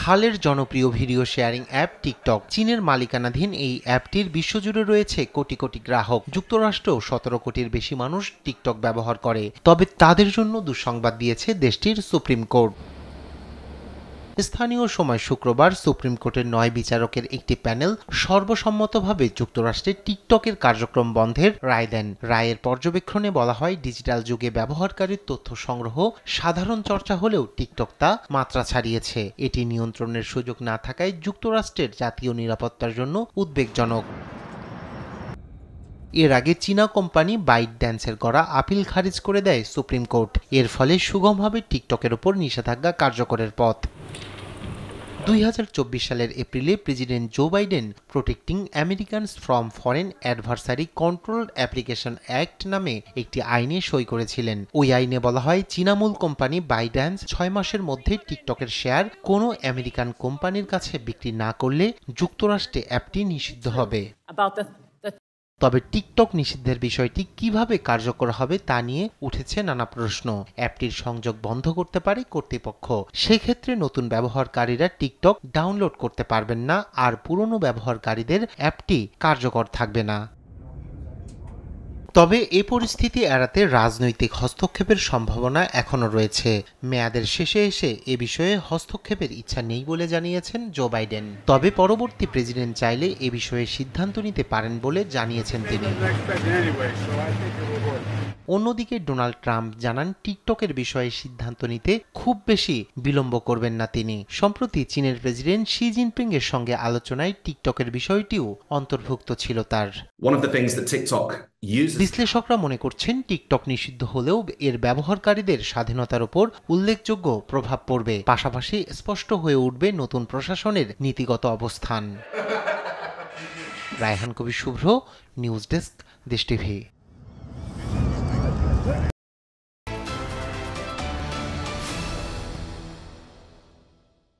হালের জনপ্রিয় video sharing app TikTok চীনের মালিকানাধীন এই অ্যাপটির বিশ্বজুড়ে রয়েছে কোটি কোটি গ্রাহক। যুক্তরাষ্ট্রেও 17 কোটির বেশি মানুষ টিকটক ব্যবহার করে। তবে তাদের জন্য দুঃসংবাদ দিয়েছে দেশটির সুপ্রিম কোর্ট। স্থানীয় সময় শুক্রবার সুপ্রিম কোর্টের 9 বিচারকের একটি প্যানেল সর্বসম্মতভাবে যুক্তরাষ্ট্রে টিকটকের কার্যক্রম বন্ধের রায় দেন। রায়ের পর্যবেক্ষণে বলা হয়, ডিজিটাল যুগে ব্যবহারকারীর তথ্য সংগ্রহ সাধারণ চর্চা হলেও টিকটক তা মাত্রা ছাড়িয়েছে। এটি নিয়ন্ত্রণের সুযোগ না থাকায় যুক্তরাষ্ট্রের জাতীয় নিরাপত্তার জন্য উদ্বেগজনক। এর আগে চীনা কোম্পানি বাইট ড্যান্সের করা আপিল খারিজ করে দেয় সুপ্রিম কোর্ট। এর ফলে সুগম হবে টিকটকের ওপর নিষেধাজ্ঞা কার্যকরের পথ। 2024 সালের এপ্রিলে president Joe Biden protecting Americans from foreign adversary controlled application act নামে একটি আইনে সই করেছিলেন। ওই আইনে বলা হয়, চীনামূল কোম্পানি বাইড্যান্স 6 মাসের মধ্যে টিকটকের শেয়ার কোনো আমেরিকান কোম্পানির কাছে বিক্রি না করলে যুক্তরাষ্ট্রে অ্যাপটি নিষিদ্ধ হবে। তবে টিকটক নিষিদ্ধের বিষয়টি কিভাবে কার্যকর হবে তা নিয়ে উঠেছে নানা প্রশ্ন। অ্যাপটির সংযোগ বন্ধ করতে পারে কর্তৃপক্ষ। সেক্ষেত্রে নতুন ব্যবহারকারীরা টিকটক ডাউনলোড করতে পারবেন না, আর পুরনো ব্যবহারকারীদের অ্যাপটি কার্যকর থাকবে না। তবে এ পরিস্থিতি এড়াতে রাজনৈতিক হস্তক্ষেপের সম্ভাবনা এখনো রয়েছে। মেয়াদের শেষে এসে এ বিষয়ে হস্তক্ষেপের ইচ্ছা নেই বলে জানিয়েছেন জো বাইডেন। তবে পরবর্তী প্রেসিডেন্ট চাইলে এ বিষয়ে সিদ্ধান্ত নিতে পারেন বলে জানিয়েছেন তিনি। অন্যদিকে ডোনাল্ড ট্রাম্প জানান, টিকটকের বিষয়ে সিদ্ধান্ত নিতে খুব বেশি বিলম্ব করবেন না তিনি। সম্প্রতি চীনের প্রেসিডেন্ট শি জিনপিং এর সঙ্গে আলোচনায় টিকটকের বিষয়টিও অন্তর্ভুক্ত ছিল তার। বিশ্লেষকরা মনে করছেন, টিকটক নিষিদ্ধ হলেও এর ব্যবহারকারীদের স্বাধীনতার উপর উল্লেখযোগ্য প্রভাব পড়বে। পাশাপাশি স্পষ্ট হয়ে উঠবে নতুন প্রশাসনের নীতিগত অবস্থান। রায়হান কবির শুভ্র, নিউজ ডেস্ক, দেশ টিভি।